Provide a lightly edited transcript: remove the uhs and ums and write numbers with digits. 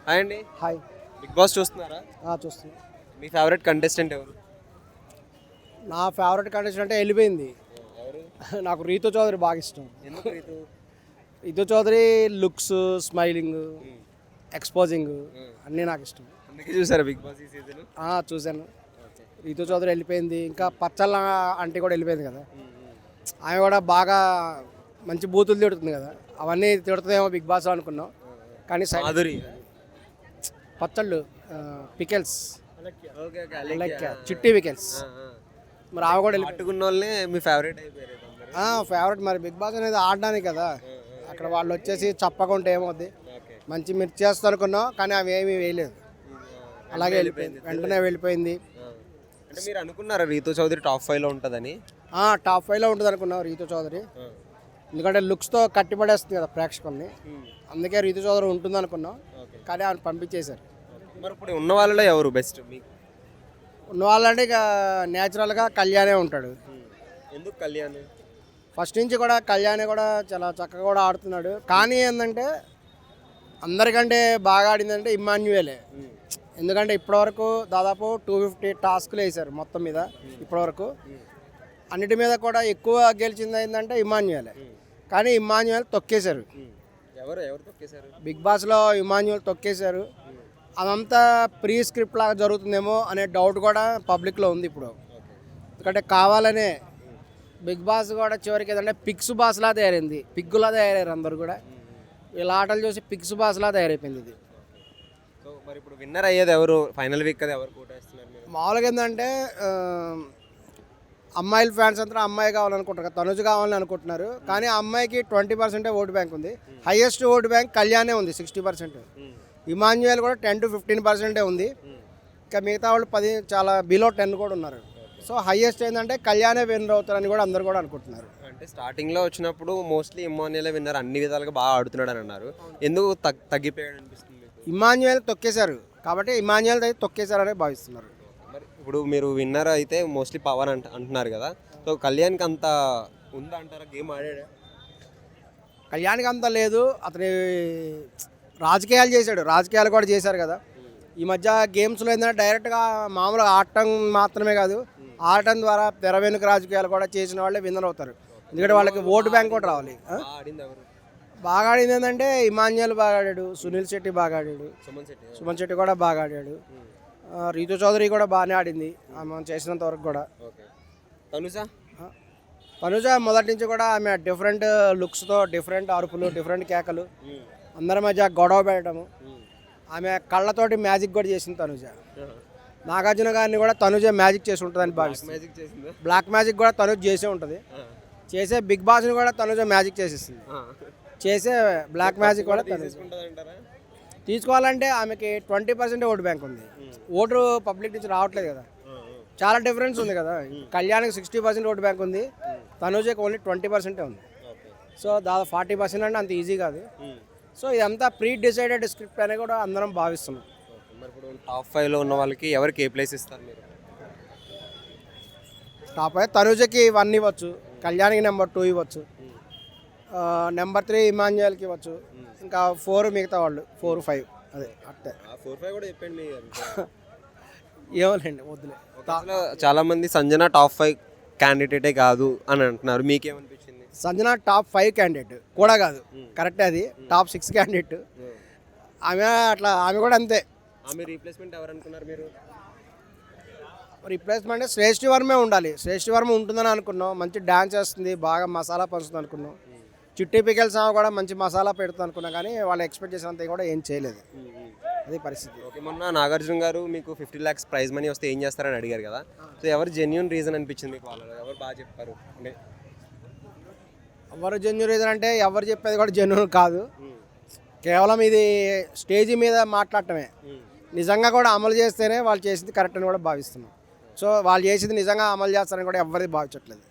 Hi అండి. Hi. Big boss చూస్తున్నారా? చూస్తున్నా. మీ ఫేవరెట్ కంటెస్టెంట్ ఎవరు? నా ఫేవరెట్ కంటెస్టెంట్ అంటే వెళ్ళిపోయింది. ఎవరు? నాకు రీతు చౌదరి బాగా ఇష్టం. ఎందుకు Ritu? Ritu Chowdary looks, smiling, exposing అన్నీ నాకు ఇష్టం. అందుకే చూసారా బిగ్ బాస్ ఈ సీజన్? చూశాను. రీతు చౌదరి వెళ్ళిపోయింది. ఇంకా పచ్చళ్ళ ఆంటీ కూడా వెళ్ళిపోయింది కదా, ఆమె కూడా బాగా మంచి బూతులు తిడుతుంది కదా, అవన్నీ తిడుతుందేమో బిగ్ బాస్ అనుకున్నాం. కానీ మాధురి పచ్చళ్ళు, పికెల్స్, ఓకే ఓకే లైక్ చిట్టి పికెల్స్, మరి ఆమె కూడా పట్టుకున్న వాళ్ళనే మీ ఫేవరెట్ అయిపోయారు అందరూ. ఫేవరెట్. మరి బిగ్ బాస్ అనేది ఆడడానికి కదా, అక్కడ వాళ్ళు వచ్చేసి చెప్పకుండా ఏమవుద్ది, మంచి మిర్చి చేస్తారు అనుకున్నాం కానీ అవి ఏమీ వేయలేదు, అలాగే వెళ్ళిపోయింది, వెంటనే వెళ్ళిపోయింది. అంటే మీరు అనుకున్నారా రీతు చౌదరి టాప్ 5లో ఉంటుందని? టాప్ 5లో ఉంటుంది అనుకున్నాం రీతు చౌదరి, ఎందుకంటే లుక్స్తో కట్టిపడేస్తుంది కదా ప్రేక్షకుల్ని, అందుకే రీతు చౌదరి ఉంటుంది అనుకున్నాం కానీ ఆమెను పంపించేశారు. మరి ఇప్పుడు ఉన్న వాళ్ళలో ఎవరు బెస్ట్ మీకు? ఉన్న వాళ్ళంటే ఇక న్యాచురల్గా కళ్యాణే ఉంటాడు. ఎందుకు కళ్యాణ్? ఫస్ట్ నుంచి కూడా కళ్యాణ్ కూడా చాలా చక్కగా కూడా ఆడుతున్నాడు. కానీ ఏంటంటే అందరికంటే బాగా ఆడిందంటే ఇమ్మాన్యుయలే. ఎందుకంటే ఇప్పటివరకు దాదాపు 250 టాస్క్లు వేశారు మొత్తం మీద. ఇప్పటివరకు అన్నిటి మీద కూడా ఎక్కువ గెలిచింది ఏంటంటే ఇమ్మాన్యుయలే. కానీ ఇమ్మాన్యుయల్ తొక్కేశారు. ఎవరు తొక్కేశారు? బిగ్ బాస్లో ఇమ్మాన్యుయల్ తొక్కేశారు. అదంతా ప్రీ స్క్రిప్ట్ లాగా జరుగుతుందేమో అనే డౌట్ కూడా పబ్లిక్లో ఉంది ఇప్పుడు. ఎందుకంటే కావాలనే బిగ్ బాస్ కూడా చివరికి ఏదంటే పిక్స్ బాస్లా తయారైంది, పిగ్గులా తయారయ్యారు అందరు కూడా. వీళ్ళ ఆటలు చూసి పిక్స్ బాస్లా తయారైపోయింది ఇది. సో మరి ఇప్పుడు విన్నర్ అయ్యేది ఎవరు? ఫైనల్ వీక్ కదా, ఎవరు కోటేస్తున్నారు మీరు? మామూలుగా ఏంటంటే అమ్మాయిల ఫ్యాన్స్ అంతా అమ్మాయి కావాలనుకుంటారు, తనుజ కావాలని అనుకుంటున్నారు. కానీ ఆ అమ్మాయికి 20% ఓటు బ్యాంక్ ఉంది. హైయెస్ట్ ఓటు బ్యాంక్ కళ్యాణే ఉంది, 60%. ఇమాన్యుయల్ కూడా 10 to 15% ఉంది. ఇంకా మిగతా వాళ్ళు 10, చాలా బిలో 10 కూడా ఉన్నారు. సో హైయెస్ట్ ఏంటంటే కళ్యాణే విన్నర్ అవుతారని కూడా అందరు కూడా అనుకుంటున్నారు. అంటే స్టార్టింగ్లో వచ్చినప్పుడు మోస్ట్లీ ఇమాన్యుయలే విన్నర్, అన్ని విధాలుగా బాగా ఆడుతున్నాడు అని అన్నారు. ఎందుకు తగ్గిపోయాడు అనిపిస్తుంది? ఇమాన్యుయల్ తొక్కేశారు కాబట్టి ఇమాన్యుయల్ తొక్కేశారని భావిస్తున్నారు. మరి ఇప్పుడు మీరు విన్నర్ అయితే మోస్ట్లీ పవర్ అంటున్నారు కదా, సో కళ్యాణ్కి అంత ఉందా అంటారా? గేమ్ ఆడాడా? కళ్యాణ్కి అంత లేదు, అతని రాజకీయాలు చేశాడు, రాజకీయాలు కూడా చేశారు కదా. ఈ మధ్య గేమ్స్లో ఏంటంటే డైరెక్ట్గా మామూలుగా ఆడటం మాత్రమే కాదు, ఆడటం ద్వారా తెర వెనుక రాజకీయాలు కూడా చేసిన వాళ్ళే విన్నర్ అవుతారు. ఎందుకంటే వాళ్ళకి ఓటు బ్యాంక్ కూడా రావాలి. బాగా ఆడింది ఏంటంటే ఇమాన్యుయల్ బాగా ఆడాడు, సునీల్ శెట్టి బాగా ఆడాడు, సుమన్ శెట్టి కూడా బాగా ఆడాడు, రీతు చౌదరి కూడా బాగానే ఆడింది మనం చేసినంత వరకు కూడా. తనుజ మొదటి నుంచి కూడా ఆమె డిఫరెంట్ లుక్స్తో, డిఫరెంట్ అరుపులు, డిఫరెంట్ కేకలు, అందరి మధ్య గొడవ పెట్టడము, ఆమె కళ్ళతోటి మ్యాజిక్ కూడా చేసింది తనుజ. నాగార్జున గారిని కూడా తనుజ మ్యాజిక్ చేసి ఉంటుందని భావిస్తుంది. బ్లాక్ మ్యాజిక్ కూడా తనుజ చేసే ఉంటుంది. చేసే బిగ్ బాస్ని కూడా తనుజ మ్యాజిక్ చేసేస్తుంది. చేసే బ్లాక్ మ్యాజిక్ కూడా తీసుకోవాలంటే ఆమెకి 20% ఓటు బ్యాంక్ ఉంది. ఓటు పబ్లిక్ నుంచి రావట్లేదు కదా, చాలా డిఫరెన్స్ ఉంది కదా. కళ్యాణ్కి 60% ఓటు బ్యాంక్ ఉంది, తనుజకి ఓన్లీ 20% ఉంది. సో దాదాపు 40% అంటే అంత ఈజీ కాదు. సో ఇదంతా ప్రీ డిసైడెడ్ స్క్రిప్ట్ అని కూడా అందరం భావిస్తున్నాం. మరి ఇప్పుడు టాప్ 5లో ఉన్న వాళ్ళకి ఎవరికి ఏ ప్లేస్ ఇస్తారు మీరు? టాప్ 5 తనుజకి 1 ఇవ్వచ్చు, కళ్యాణ్కి నెంబర్ 2 ఇవ్వచ్చు, నెంబర్ 3 ఇమాన్యుయల్కి ఇవ్వచ్చు, ఇంకా 4 మిగతా వాళ్ళు 4, 5 అదే అట్టే. 4, 5 కూడా చెప్పండి. ఏమోనండి వద్దులే. చాలా మంది సంజన టాప్ 5 క్యాండిడేటే కాదు అని అంటున్నారు, మీకేమనిపించింది? సంజన టాప్ 5 క్యాండిడేట్ కూడా కాదు, కరెక్టే, అది టాప్ 6 క్యాండిడేట్. ఆమె కూడా అంతే. ఆమె రీప్లేస్మెంట్ ఎవరు అనుకున్నారు మీరు? రీప్లేస్మెంట్ శ్రేష్ఠి వర్మే ఉండాలి. శ్రేష్ఠి వర్మ ఉంటుందని అనుకున్నాం, మంచి డ్యాన్స్ చేస్తుంది, బాగా మసాలా పంచుతుంది అనుకున్నాం. చిట్టి పికెల్స్ కూడా మంచి మసాలా పెడుతుంది అనుకున్నాం, కానీ వాళ్ళు ఎక్స్పెక్ట్ చేసినంత కూడా ఏం చేయలేదు. అది పరిస్థితి. ఓకే, మొన్న నాగార్జున గారు మీకు 50 lakhs ప్రైజ్ మనీ వస్తే ఏం చేస్తారని అడిగారు కదా, సో ఎవరు జెన్యూన్ రీజన్ అనిపించింది మీకు? వాళ్ళలో ఎవరు బాగా చెప్పారు? అంటే ఎవరు జెన్యూన్ రీజన్ అంటే ఎవరు చెప్పేది కూడా జెన్యూన్ కాదు, కేవలం ఇది స్టేజ్ మీద మాట్లాడటమే. నిజంగా కూడా అమలు చేస్తేనే వాళ్ళు చేసింది కరెక్ట్ అని కూడా భావిస్తున్నాం. సో వాళ్ళు చేసింది నిజంగా అమలు చేస్తారని కూడా ఎవరిది భావించట్లేదు.